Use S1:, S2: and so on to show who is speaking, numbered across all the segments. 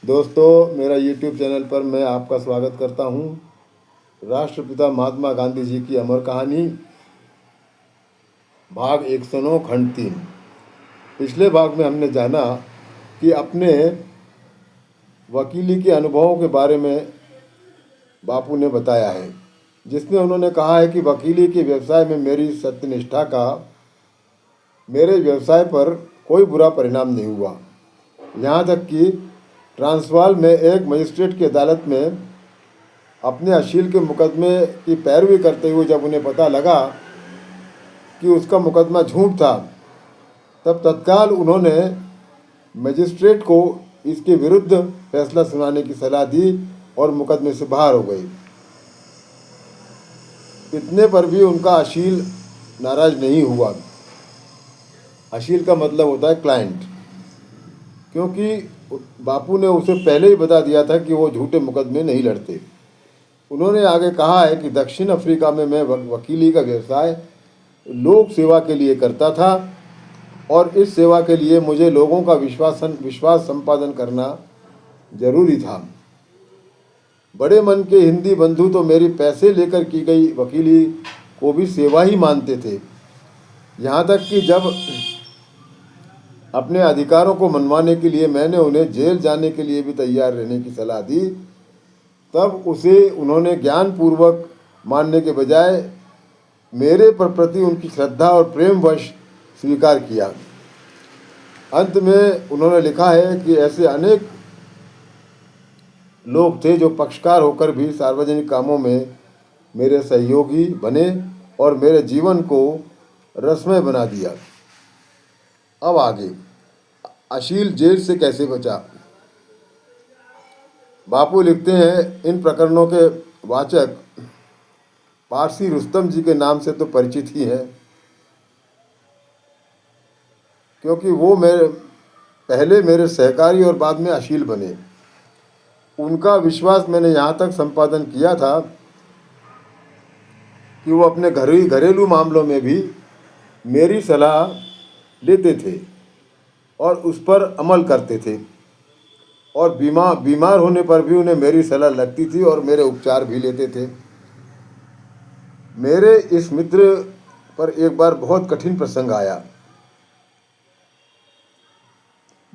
S1: दोस्तों, मेरा YouTube channel पर मैं आपका स्वागत करता हूं। राष्ट्रपिता महात्मा गांधी जी की अमर कहानी भाग 109 खंड 3। पिछले भाग में हमने जाना कि अपने वकीली के अनुभवों के बारे में बापू ने बताया है, जिसमें उन्होंने कहा है कि वकीली के व्यवसाय में मेरी सत्यनिष्ठा का मेरे व्यवसाय पर कोई बुरा परिणाम नहीं हुआ। यहाँ तक कि ट्रांसवाल में एक मजिस्ट्रेट की अदालत में अपने अशील के मुकदमे की पैरवी करते हुए जब उन्हें पता लगा कि उसका मुकदमा झूठ था, तब तत्काल उन्होंने मजिस्ट्रेट को इसके विरुद्ध फैसला सुनाने की सलाह दी और मुकदमे से बाहर हो गई। इतने पर भी उनका अशील नाराज नहीं हुआ। अशील का मतलब होता है क्लाइंट, क्योंकि बापू ने उसे पहले ही बता दिया था कि वो झूठे मुकदमे नहीं लड़ते। उन्होंने आगे कहा है कि दक्षिण अफ्रीका में मैं वकीली का व्यवसाय लोक सेवा के लिए करता था और इस सेवा के लिए मुझे लोगों का विश्वास संपादन करना जरूरी था। बड़े मन के हिंदी बंधु तो मेरी पैसे लेकर की गई वकीली को भी सेवा ही मानते थे। यहाँ तक कि जब अपने अधिकारों को मनवाने के लिए मैंने उन्हें जेल जाने के लिए भी तैयार रहने की सलाह दी, तब उसे उन्होंने ज्ञानपूर्वक मानने के बजाय मेरे प्रति उनकी श्रद्धा और प्रेमवश स्वीकार किया। अंत में उन्होंने लिखा है कि ऐसे अनेक लोग थे जो पक्षकार होकर भी सार्वजनिक कामों में मेरे सहयोगी बने और मेरे जीवन को रसमय बना दिया। अब आगे, अशील जेल से कैसे बचा। बापू लिखते हैं, इन प्रकरणों के वाचक पारसी रुस्तम जी के नाम से तो परिचित ही हैं, क्योंकि वो पहले मेरे सहकारी और बाद में अशील बने। उनका विश्वास मैंने यहाँ तक संपादन किया था कि वो अपने घरेलू मामलों में भी मेरी सलाह लेते थे और उस पर अमल करते थे, और बीमार होने पर भी उन्हें मेरी सलाह लगती थी और मेरे उपचार भी लेते थे। मेरे इस मित्र पर एक बार बहुत कठिन प्रसंग आया।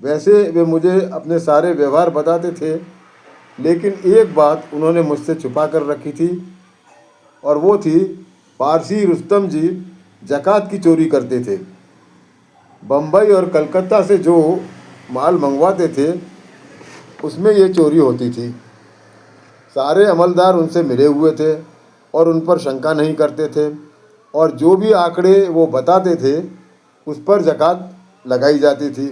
S1: वैसे वे मुझे अपने सारे व्यवहार बताते थे, लेकिन एक बात उन्होंने मुझसे छुपा कर रखी थी, और वो थी पारसी रुस्तम जी ज़कात की चोरी करते थे। बम्बई और कलकत्ता से जो माल मंगवाते थे उसमें ये चोरी होती थी। सारे अमलदार उनसे मिले हुए थे और उन पर शंका नहीं करते थे, और जो भी आंकड़े वो बताते थे उस पर ज़कात लगाई जाती थी।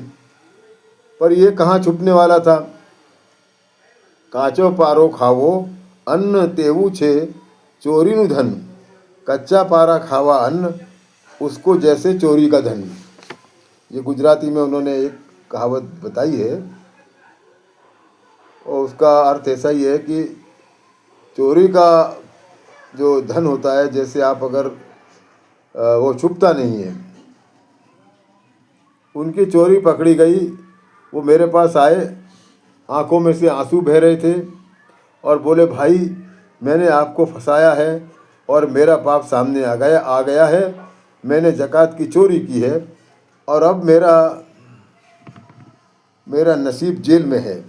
S1: पर ये कहाँ छुपने वाला था। काचो पारो खावो अन्न तेवू छे चोरीनु धन, कच्चा पारा खावा अन्न उसको जैसे चोरी का धन। ये गुजराती में उन्होंने एक कहावत बताई है, और उसका अर्थ ऐसा ही है कि चोरी का जो धन होता है, जैसे आप अगर वो छुपता नहीं है। उनकी चोरी पकड़ी गई। वो मेरे पास आए, आंखों में से आंसू बह रहे थे और बोले, भाई मैंने आपको फंसाया है और मेरा पाप सामने आ गया है। मैंने ज़कात की चोरी की है और अब मेरा नसीब जेल में है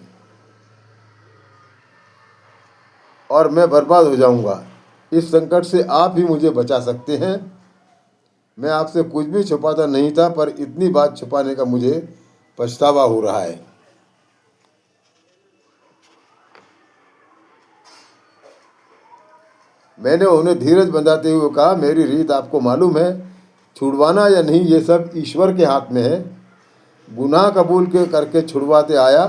S1: और मैं बर्बाद हो जाऊंगा। इस संकट से आप ही मुझे बचा सकते हैं। मैं आपसे कुछ भी छुपाता नहीं था, पर इतनी बात छुपाने का मुझे पछतावा हो रहा है। मैंने उन्हें धीरज बंधाते हुए कहा, मेरी रीत आपको मालूम है, छुड़वाना या नहीं ये सब ईश्वर के हाथ में है। गुनाह कबूल करके छुड़वाते आया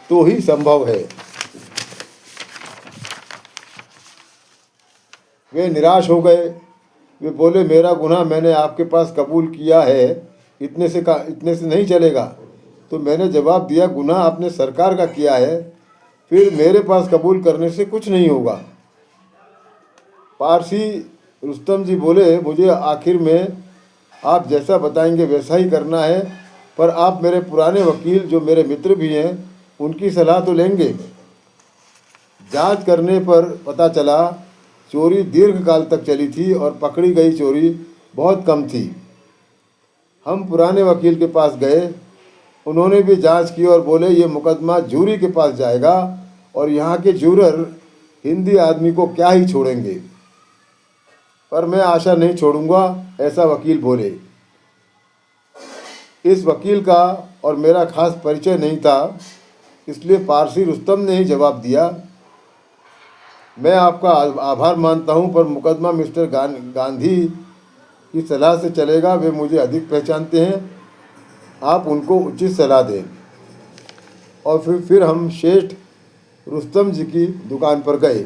S1: तो ही संभव है। वे निराश हो गए। वे बोले, मेरा गुनाह मैंने आपके पास कबूल किया है, इतने से नहीं चलेगा। तो मैंने जवाब दिया, गुनाह आपने सरकार का किया है, फिर मेरे पास कबूल करने से कुछ नहीं होगा। पारसी रुस्तम जी बोले, मुझे आखिर में आप जैसा बताएंगे वैसा ही करना है, पर आप मेरे पुराने वकील जो मेरे मित्र भी हैं उनकी सलाह तो लेंगे। जांच करने पर पता चला चोरी दीर्घ काल तक चली थी और पकड़ी गई चोरी बहुत कम थी। हम पुराने वकील के पास गए, उन्होंने भी जांच की और बोले ये मुकदमा जूरी के पास जाएगा और यहाँ के जूरर हिंदी आदमी को क्या ही छोड़ेंगे। पर मैं आशा नहीं छोड़ूंगा, ऐसा वकील बोले। इस वकील का और मेरा खास परिचय नहीं था, इसलिए पारसी रुस्तम ने ही जवाब दिया, मैं आपका आभार मानता हूं, पर मुकदमा मिस्टर गांधी की सलाह से चलेगा। वे मुझे अधिक पहचानते हैं, आप उनको उचित सलाह दें। और फिर हम शेठ रुस्तम जी की दुकान पर गए।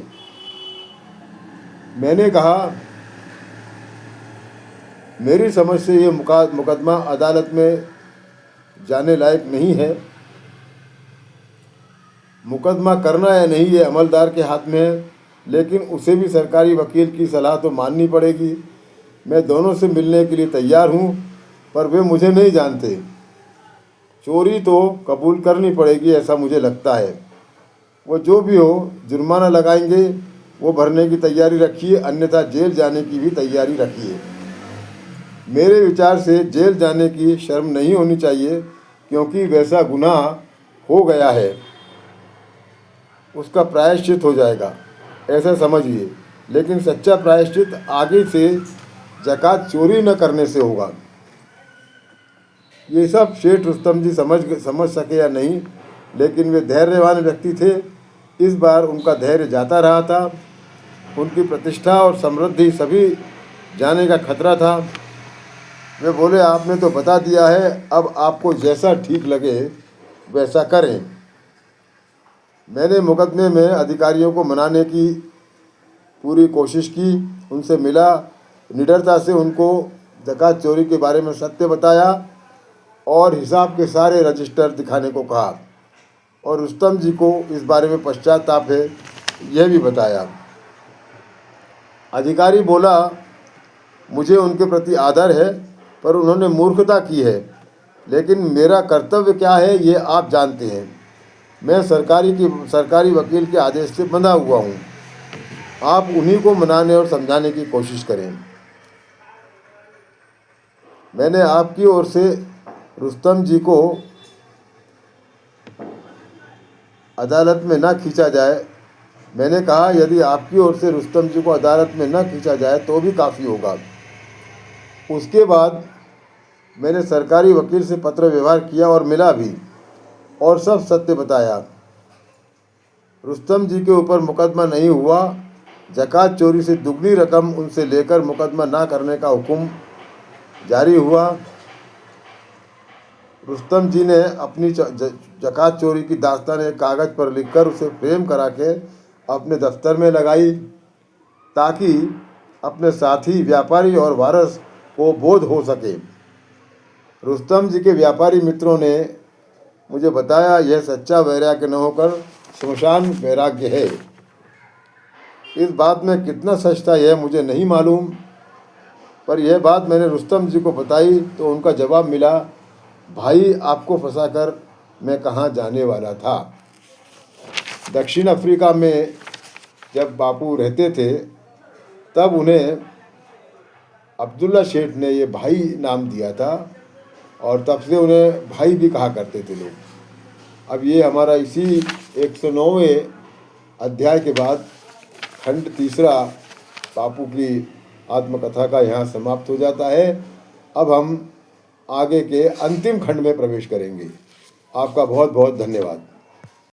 S1: मैंने कहा, मेरी समझ से ये मुकदमा अदालत में जाने लायक नहीं है। मुकदमा करना या नहीं ये अमलदार के हाथ में है, लेकिन उसे भी सरकारी वकील की सलाह तो माननी पड़ेगी। मैं दोनों से मिलने के लिए तैयार हूँ, पर वे मुझे नहीं जानते। चोरी तो कबूल करनी पड़ेगी, ऐसा मुझे लगता है। वो जो भी हो, जुर्माना लगाएंगे, वो भरने की तैयारी रखिए, अन्यथा जेल जाने की भी तैयारी रखिए। मेरे विचार से जेल जाने की शर्म नहीं होनी चाहिए, क्योंकि वैसा गुनाह हो गया है, उसका प्रायश्चित हो जाएगा, ऐसा समझिए। लेकिन सच्चा प्रायश्चित आगे से ज़कात चोरी न करने से होगा। ये सब शेठ रुस्तम जी समझ सके या नहीं, लेकिन वे धैर्यवान व्यक्ति थे। इस बार उनका धैर्य जाता रहा था। उनकी प्रतिष्ठा और समृद्धि सभी जाने का खतरा था। वे बोले, आपने तो बता दिया है, अब आपको जैसा ठीक लगे वैसा करें। मैंने मुकदमे में अधिकारियों को मनाने की पूरी कोशिश की, उनसे मिला, निडरता से उनको ज़कात चोरी के बारे में सत्य बताया और हिसाब के सारे रजिस्टर दिखाने को कहा, और रुस्तम जी को इस बारे में पश्चाताप है यह भी बताया। अधिकारी बोला, मुझे उनके प्रति आदर है, पर उन्होंने मूर्खता की है, लेकिन मेरा कर्तव्य क्या है ये आप जानते हैं। मैं सरकारी वकील के आदेश से बंधा हुआ हूँ। आप उन्हीं को मनाने और समझाने की कोशिश करें। मैंने आपकी ओर से रुस्तम जी को अदालत में न खींचा जाए, मैंने कहा, यदि आपकी ओर से रुस्तम जी को अदालत में न खींचा जाए तो भी काफ़ी होगा। उसके बाद मैंने सरकारी वकील से पत्र व्यवहार किया और मिला भी, और सब सत्य बताया। रुस्तम जी के ऊपर मुकदमा नहीं हुआ। ज़कात चोरी से दुगनी रकम उनसे लेकर मुकदमा ना करने का हुक्म जारी हुआ। रुस्तम जी ने अपनी ज़कात चोरी की दास्तान एक कागज़ पर लिखकर उसे फ्रेम करा के अपने दफ्तर में लगाई, ताकि अपने साथी व्यापारी और वारस को बोध हो सके। रुस्तम जी के व्यापारी मित्रों ने मुझे बताया, यह सच्चा वैराग्य न होकर श्मशान वैराग्य है। इस बात में कितना सच था यह मुझे नहीं मालूम, पर यह बात मैंने रुस्तम जी को बताई तो उनका जवाब मिला, भाई आपको फंसाकर मैं कहाँ जाने वाला था। दक्षिण अफ्रीका में जब बापू रहते थे, तब उन्हें अब्दुल्ला शेठ ने ये भाई नाम दिया था, और तब से उन्हें भाई भी कहा करते थे लोग। अब ये हमारा इसी 109वें अध्याय के बाद खंड तीसरा बापू की आत्मकथा का यहाँ समाप्त हो जाता है। अब हम आगे के अंतिम खंड में प्रवेश करेंगे। आपका बहुत बहुत धन्यवाद।